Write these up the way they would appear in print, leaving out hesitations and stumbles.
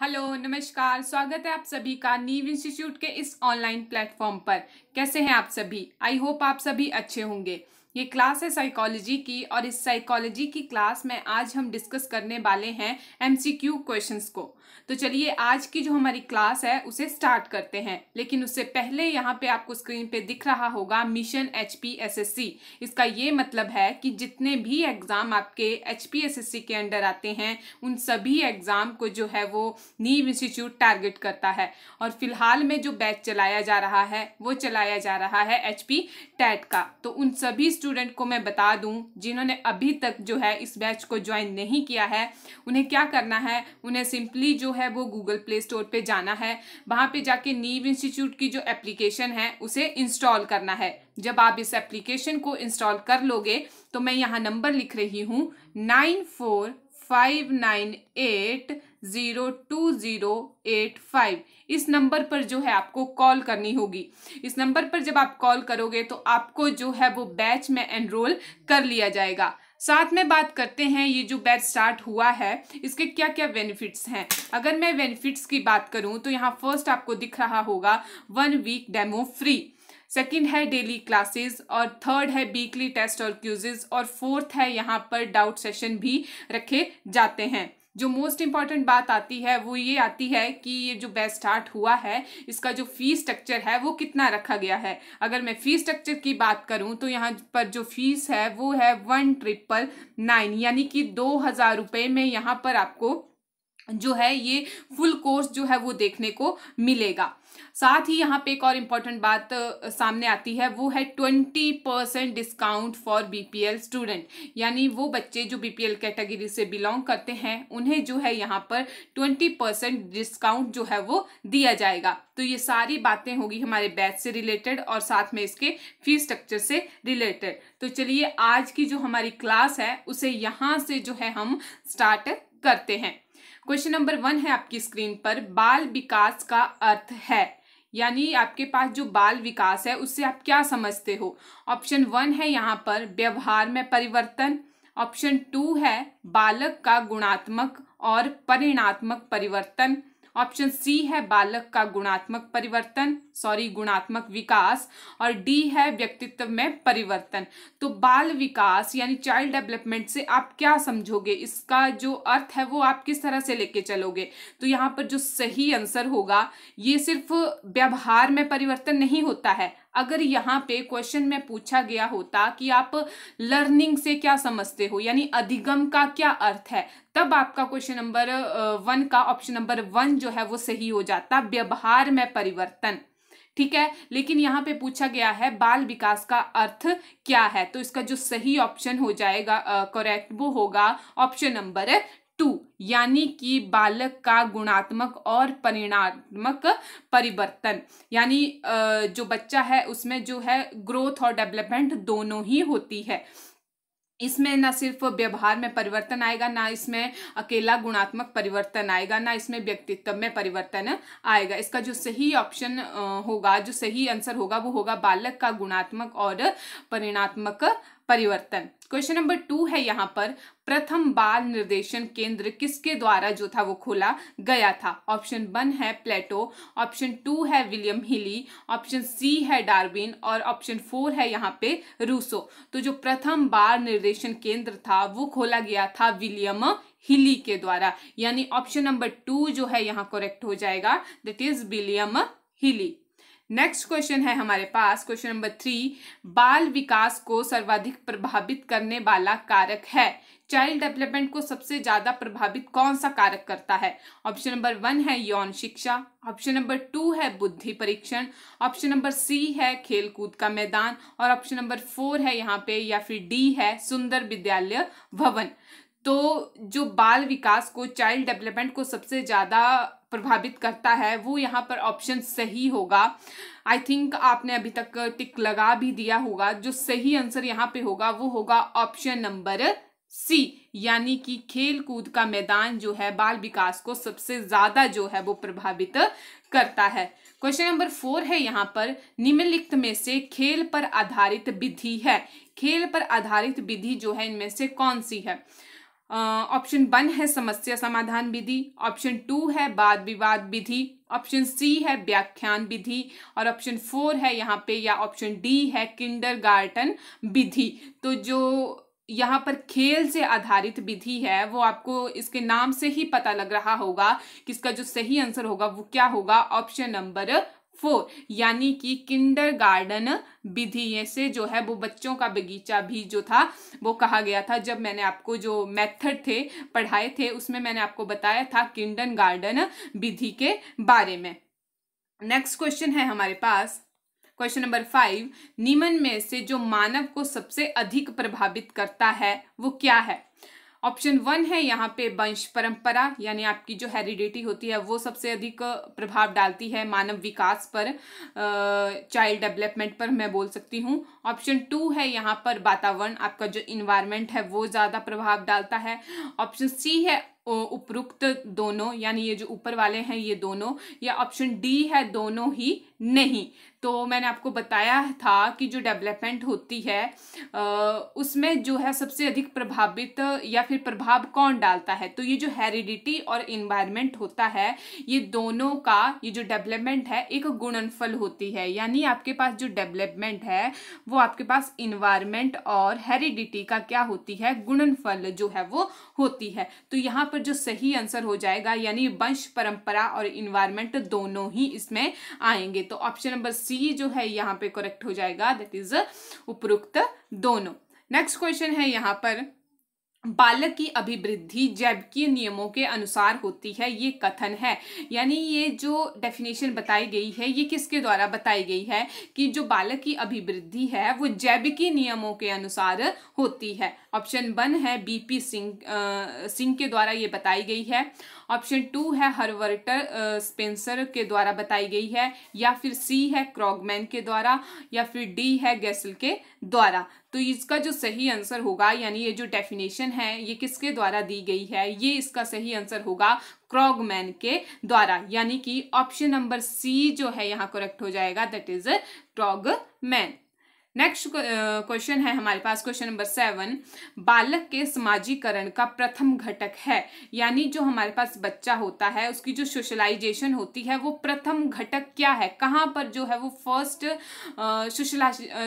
Hello नमस्कार। स्वागत है आप सभी का नीव इंस्टीट्यूट के इस ऑनलाइन प्लेटफॉर्म पर। कैसे हैं आप सभी? आई होप आप सभी अच्छे होंगे। ये क्लास है साइकोलॉजी की और इस साइकोलॉजी की क्लास में आज हम डिस्कस करने वाले हैं एमसीक्यू क्वेश्चंस को। तो चलिए आज की जो हमारी क्लास है उसे स्टार्ट करते हैं। लेकिन उससे पहले यहाँ पे आपको स्क्रीन पे दिख रहा होगा मिशन HPSSC। इसका ये मतलब है कि जितने भी एग्जाम आपके HPSSC के अंडर आते हैं उन सभी एग्जाम को जो है वो नीव इंस्टीट्यूट टारगेट करता है। और फिलहाल में जो बैच चलाया जा रहा है वो चलाया जा रहा है HP टैट का। तो उन सभी स्टूडेंट को मैं बता दूं जिन्होंने अभी तक जो है इस बैच को ज्वाइन नहीं किया है, उन्हें क्या करना है, उन्हें सिंपली जो है वो गूगल प्ले स्टोर पे जाना है। वहां पे जाके नीव इंस्टीट्यूट की जो एप्लीकेशन है उसे इंस्टॉल करना है। जब आप इस एप्लीकेशन को इंस्टॉल कर लोगे तो मैं यहाँ नंबर लिख रही हूँ 9459802085। इस नंबर पर जो है आपको कॉल करनी होगी। इस नंबर पर जब आप कॉल करोगे तो आपको जो है वो बैच में एनरोल कर लिया जाएगा। साथ में बात करते हैं ये जो बैच स्टार्ट हुआ है इसके क्या क्या बेनिफिट्स हैं। अगर मैं बेनिफिट्स की बात करूं तो यहाँ फर्स्ट आपको दिख रहा होगा 1 वीक डेमो फ्री, सेकंड है डेली क्लासेस और थर्ड है वीकली टेस्ट और क्विज़ेस और फोर्थ है यहाँ पर डाउट सेशन भी रखे जाते हैं। जो मोस्ट इंपॉर्टेंट बात आती है वो ये आती है कि ये जो बैच स्टार्ट हुआ है इसका जो फीस स्ट्रक्चर है वो कितना रखा गया है। अगर मैं फीस स्ट्रक्चर की बात करूं तो यहाँ पर जो फीस है वो है 1999 यानी कि 2000 रुपये में यहाँ पर आपको जो है ये फुल कोर्स जो है वो देखने को मिलेगा। साथ ही यहाँ पे एक और इम्पॉर्टेंट बात सामने आती है वो है 20% डिस्काउंट फॉर BPL स्टूडेंट, यानी वो बच्चे जो BPL कैटेगरी से बिलोंग करते हैं उन्हें जो है यहाँ पर 20% डिस्काउंट जो है वो दिया जाएगा। तो ये सारी बातें होगी हमारे बैच से रिलेटेड और साथ में इसके फीस स्ट्रक्चर से रिलेटेड। तो चलिए आज की जो हमारी क्लास है उसे यहाँ से जो है हम स्टार्ट करते हैं। क्वेश्चन नंबर 1 है आपकी स्क्रीन पर, बाल विकास का अर्थ है, यानी आपके पास जो बाल विकास है उससे आप क्या समझते हो। ऑप्शन 1 है यहाँ पर व्यवहार में परिवर्तन, ऑप्शन 2 है बालक का गुणात्मक और परिणात्मक परिवर्तन, ऑप्शन सी है बालक का गुणात्मक विकास और डी है व्यक्तित्व में परिवर्तन। तो बाल विकास यानी चाइल्ड डेवलपमेंट से आप क्या समझोगे, इसका जो अर्थ है वो आप किस तरह से लेके चलोगे। तो यहाँ पर जो सही आंसर होगा ये सिर्फ व्यवहार में परिवर्तन नहीं होता है। अगर यहाँ पे क्वेश्चन में पूछा गया होता कि आप लर्निंग से क्या समझते हो यानी अधिगम का क्या अर्थ है, तब आपका क्वेश्चन नंबर 1 का ऑप्शन नंबर 1 जो है वो सही हो जाता, व्यवहार में परिवर्तन। ठीक है, लेकिन यहाँ पे पूछा गया है बाल विकास का अर्थ क्या है, तो इसका जो सही ऑप्शन हो जाएगा करेक्ट वो होगा ऑप्शन नंबर 2, यानी कि बालक का गुणात्मक और परिणात्मक परिवर्तन, यानी जो बच्चा है उसमें जो है ग्रोथ और डेवलपमेंट दोनों ही होती है। इसमें ना सिर्फ व्यवहार में परिवर्तन आएगा, ना इसमें अकेला गुणात्मक परिवर्तन आएगा, ना इसमें व्यक्तित्व में परिवर्तन आएगा। इसका जो सही ऑप्शन होगा, जो सही आंसर होगा वो होगा बालक का गुणात्मक और परिणात्मक परिवर्तन। क्वेश्चन नंबर 2 है यहाँ पर, प्रथम बाल निर्देशन केंद्र किसके द्वारा जो था वो खोला गया था। ऑप्शन 1 है प्लेटो, ऑप्शन 2 है विलियम हिली, ऑप्शन सी है डार्विन और ऑप्शन 4 है यहाँ पे रूसो। तो जो प्रथम बाल निर्देशन केंद्र था वो खोला गया था विलियम हिली के द्वारा, यानी ऑप्शन नंबर 2 जो है यहाँ करेक्ट हो जाएगा, दैट इज विलियम हिली। नेक्स्ट क्वेश्चन है हमारे पास क्वेश्चन नंबर 3, बाल विकास को सर्वाधिक प्रभावित करने वाला कारक है। चाइल्ड डेवलपमेंट को सबसे ज्यादा प्रभावित कौन सा कारक करता है। ऑप्शन नंबर 1 है यौन शिक्षा, ऑप्शन नंबर 2 है बुद्धि परीक्षण, ऑप्शन नंबर सी है खेल कूद का मैदान और ऑप्शन नंबर 4 है यहाँ पे या फिर डी है सुंदर विद्यालय भवन। तो जो बाल विकास को चाइल्ड डेवलपमेंट को सबसे ज्यादा प्रभावित करता है वो यहाँ पर ऑप्शन सही होगा। आई थिंक आपने अभी तक टिक लगा भी दिया होगा। जो सही आंसर यहाँ पे होगा वो होगा ऑप्शन नंबर सी, यानी कि खेल कूद का मैदान जो है बाल विकास को सबसे ज्यादा जो है वो प्रभावित करता है। क्वेश्चन नंबर 4 है यहाँ पर, निम्नलिखित में से खेल पर आधारित विधि है। खेल पर आधारित विधि जो है इनमें से कौन सी है। ऑप्शन 1 है समस्या समाधान विधि, ऑप्शन 2 है वाद विवाद विधि, ऑप्शन सी है व्याख्यान विधि और ऑप्शन 4 है यहाँ पे या ऑप्शन डी है किंडरगार्टन विधि। तो जो यहाँ पर खेल से आधारित विधि है वो आपको इसके नाम से ही पता लग रहा होगा कि इसका जो सही आंसर होगा वो क्या होगा, ऑप्शन नंबर 4 यानी कि किंडरगार्टन विधि से जो है वो बच्चों का बगीचा भी जो था वो कहा गया था। जब मैंने आपको जो मेथड थे पढ़ाए थे उसमें मैंने आपको बताया था किंडरगार्टन विधि के बारे में। नेक्स्ट क्वेश्चन है हमारे पास क्वेश्चन नंबर 5, निम्न में से जो मानव को सबसे अधिक प्रभावित करता है वो क्या है। ऑप्शन 1 है यहाँ पे वंश परंपरा यानी आपकी जो हेरिडिटी होती है वो सबसे अधिक प्रभाव डालती है मानव विकास पर, चाइल्ड डेवलपमेंट पर मैं बोल सकती हूँ। ऑप्शन 2 है यहाँ पर वातावरण, आपका जो इन्वायरमेंट है वो ज़्यादा प्रभाव डालता है। ऑप्शन सी है उपरोक्त दोनों यानी ये जो ऊपर वाले हैं ये दोनों, या ऑप्शन डी है दोनों ही नहीं। तो मैंने आपको बताया था कि जो डेवलपमेंट होती है उसमें जो है सबसे अधिक प्रभावित या फिर प्रभाव कौन डालता है, तो ये जो हेरिडिटी और इन्वायरमेंट होता है ये दोनों का ये जो डेवलपमेंट है एक गुणनफल होती है। यानी आपके पास जो डेवलपमेंट है वो आपके पास इन्वायरमेंट और हेरिडिटी का क्या होती है, गुणनफल जो है वो होती है। तो यहाँ पर जो सही आंसर हो जाएगा यानी वंश परंपरा और इन्वायरमेंट दोनों ही इसमें आएंगे। तो ऑप्शन नंबर सी जो है यहाँ पे करेक्ट हो जाएगा, दैट इज उपरोक्त दोनों। नेक्स्ट क्वेश्चन है यहाँ पर, बालक की अभिवृद्धि जैविकीय नियमों के अनुसार होती है, ये कथन है। यानी ये जो डेफिनेशन बताई गई है ये किसके द्वारा बताई गई है कि जो बालक की अभिवृद्धि है वो जैविकीय नियमों के अनुसार होती है। ऑप्शन 1 है बीपी सिंह के द्वारा ये बताई गई है, ऑप्शन 2 है हर्वर्टर स्पेंसर के द्वारा बताई गई है, या फिर सी है क्रॉगमैन के द्वारा, या फिर डी है गैसल के द्वारा। तो इसका जो सही आंसर होगा यानी ये जो डेफिनेशन है ये किसके द्वारा दी गई है, ये इसका सही आंसर होगा क्रॉगमैन के द्वारा, यानी कि ऑप्शन नंबर सी जो है यहाँ करेक्ट हो जाएगा, दैट इज क्रॉगमैन। नेक्स्ट क्वेश्चन है हमारे पास क्वेश्चन नंबर 7, बालक के समाजीकरण का प्रथम घटक है। यानी जो हमारे पास बच्चा होता है उसकी जो सोशलाइजेशन होती है वो प्रथम घटक क्या है, कहाँ पर जो है वो फर्स्ट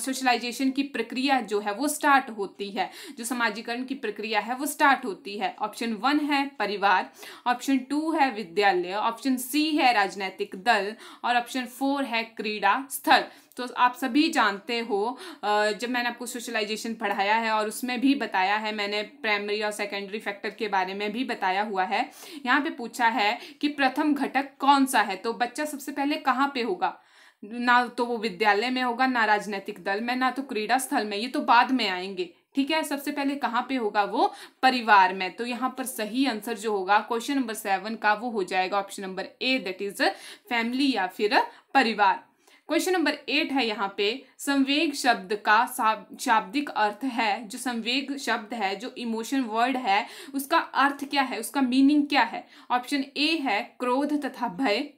सोशलाइजेशन की प्रक्रिया जो है वो स्टार्ट होती है, जो समाजीकरण की प्रक्रिया है वो स्टार्ट होती है। ऑप्शन 1 है परिवार, ऑप्शन 2 है विद्यालय, ऑप्शन सी है राजनीतिक दल और ऑप्शन 4 है क्रीड़ा स्थल। तो आप सभी जानते हो जब मैंने आपको सोशलाइजेशन पढ़ाया है और उसमें भी बताया है, मैंने प्राइमरी और सेकेंडरी फैक्टर के बारे में भी बताया हुआ है। यहाँ पे पूछा है कि प्रथम घटक कौन सा है, तो बच्चा सबसे पहले कहाँ पे होगा, ना तो वो विद्यालय में होगा, ना राजनीतिक दल में, ना तो क्रीड़ा स्थल में, ये तो बाद में आएंगे। ठीक है, सबसे पहले कहाँ पे होगा, वो परिवार में। तो यहाँ पर सही आंसर जो होगा क्वेश्चन नंबर 7 का वो हो जाएगा option number A, that is family या फिर परिवार। क्वेश्चन नंबर 8 है यहाँ पे, संवेग शब्द का शाब्दिक अर्थ है, जो संवेग शब्द है जो इमोशन वर्ड है उसका अर्थ क्या है, उसका मीनिंग क्या है। ऑप्शन ए है क्रोध तथा भय,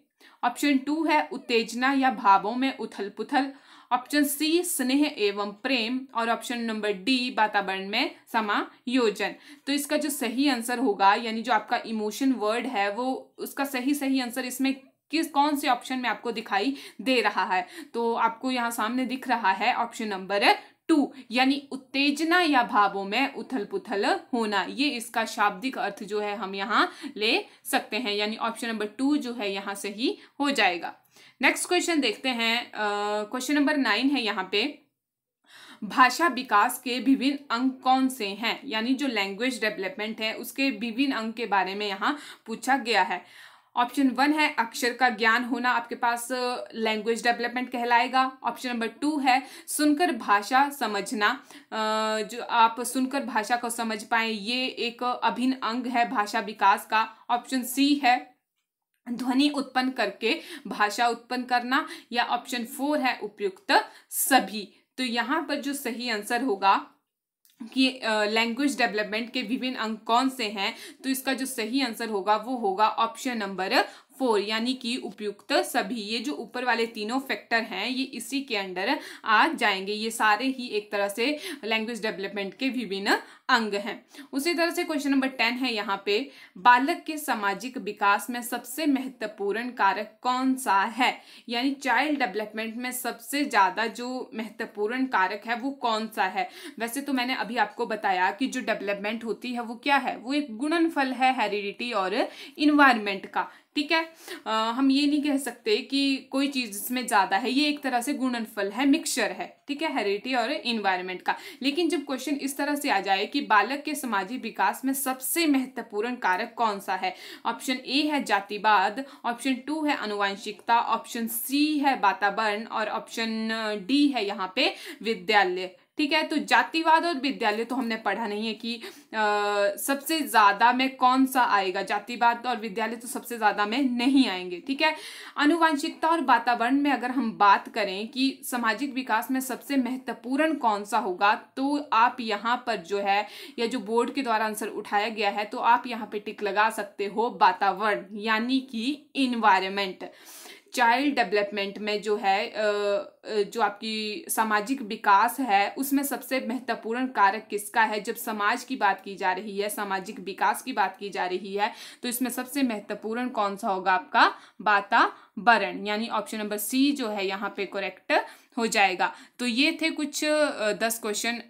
ऑप्शन 2 है उत्तेजना या भावों में उथल पुथल, ऑप्शन सी स्नेह एवं प्रेम और ऑप्शन नंबर डी वातावरण में समायोजन। तो इसका जो सही आंसर होगा यानी जो आपका इमोशन वर्ड है वो उसका सही आंसर इसमें कौन से ऑप्शन में आपको दिखाई दे रहा है, तो आपको यहाँ सामने दिख रहा है ऑप्शन नंबर 2 यानी उत्तेजना या भावों में उथल पुथल होना, ये इसका शाब्दिक अर्थ जो है हम यहाँ ले सकते हैं, यानी ऑप्शन नंबर 2 जो है यहाँ सही हो जाएगा। नेक्स्ट क्वेश्चन देखते हैं, क्वेश्चन नंबर 9 है यहाँ पे, भाषा विकास के विभिन्न अंग कौन से हैं, यानी जो लैंग्वेज डेवलपमेंट है उसके विभिन्न अंग के बारे में यहाँ पूछा गया है। ऑप्शन 1 है अक्षर का ज्ञान होना, आपके पास लैंग्वेज डेवलपमेंट कहलाएगा। ऑप्शन नंबर 2 है सुनकर भाषा समझना, जो आप सुनकर भाषा को समझ पाए ये एक अभिन्न अंग है भाषा विकास का। ऑप्शन सी है ध्वनि उत्पन्न करके भाषा उत्पन्न करना, या ऑप्शन 4 है उपयुक्त सभी। तो यहाँ पर जो सही आंसर होगा कि लैंग्वेज डेवलपमेंट के विभिन्न अंग कौन से हैं, तो इसका जो सही आंसर होगा वो होगा ऑप्शन नंबर 4 यानी कि उपयुक्त सभी। ये जो ऊपर वाले तीनों फैक्टर हैं ये इसी के अंडर आ जाएंगे। ये सारे ही एक तरह से लैंग्वेज डेवलपमेंट के विभिन्न अंग हैं। उसी तरह से क्वेश्चन नंबर 10 है यहाँ पे, बालक के सामाजिक विकास में सबसे महत्वपूर्ण कारक कौन सा है, यानी चाइल्ड डेवलपमेंट में सबसे ज्यादा जो महत्वपूर्ण कारक है वो कौन सा है। वैसे तो मैंने अभी आपको बताया कि जो डेवलपमेंट होती है वो क्या है, वो एक गुणनफल है हेरिडिटी और इन्वायरमेंट का, ठीक है। हम ये नहीं कह सकते कि कोई चीज इसमें ज्यादा है, ये एक तरह से गुणनफल है, मिक्सचर है, ठीक है, हेरिडिटी और इन्वायरमेंट का। लेकिन जब क्वेश्चन इस तरह से आ जाए कि बालक के सामाजिक विकास में सबसे महत्वपूर्ण कारक कौन सा है, ऑप्शन ए है जातिवाद, ऑप्शन 2 है आनुवंशिकता, ऑप्शन सी है वातावरण और ऑप्शन डी है यहाँ पे विद्यालय, ठीक है। तो जातिवाद और विद्यालय तो हमने पढ़ा नहीं है कि सबसे ज्यादा में कौन सा आएगा, जातिवाद और विद्यालय तो सबसे ज्यादा में नहीं आएंगे, ठीक है। आनुवंशिकता और वातावरण में अगर हम बात करें कि सामाजिक विकास में सबसे महत्वपूर्ण कौन सा होगा, तो आप यहाँ पर जो है या जो बोर्ड के द्वारा आंसर उठाया गया है तो आप यहाँ पे टिक लगा सकते हो वातावरण, यानी कि इन्वायरमेंट। चाइल्ड डेवलपमेंट में जो है जो आपकी सामाजिक विकास है उसमें सबसे महत्वपूर्ण कारक किसका है, जब समाज की बात की जा रही है, सामाजिक विकास की बात की जा रही है, तो इसमें सबसे महत्वपूर्ण कौन सा होगा, आपका वातावरण, यानी ऑप्शन नंबर सी जो है यहाँ पे करेक्ट हो जाएगा। तो ये थे कुछ 10 क्वेश्चन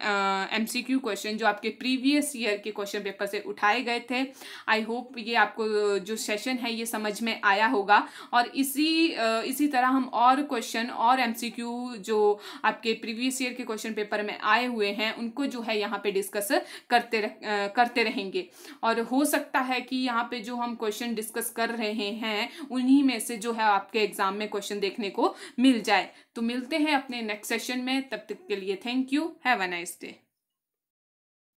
MCQ क्वेश्चन जो आपके प्रीवियस ईयर के क्वेश्चन पेपर से उठाए गए थे। आई होप ये आपको जो सेशन है ये समझ में आया होगा, और इसी तरह हम और क्वेश्चन और MCQ जो आपके प्रीवियस ईयर के क्वेश्चन पेपर में आए हुए हैं उनको जो है यहाँ पे डिस्कस करते रहेंगे। और हो सकता है कि यहाँ पे जो हम क्वेश्चन डिस्कस कर रहे हैं उन्हीं में से जो है आपके एग्जाम में क्वेश्चन देखने को मिल जाए। तो मिलते हैं अपने नेक्स्ट सेशन में, तब तक के लिए thank you, have a nice day.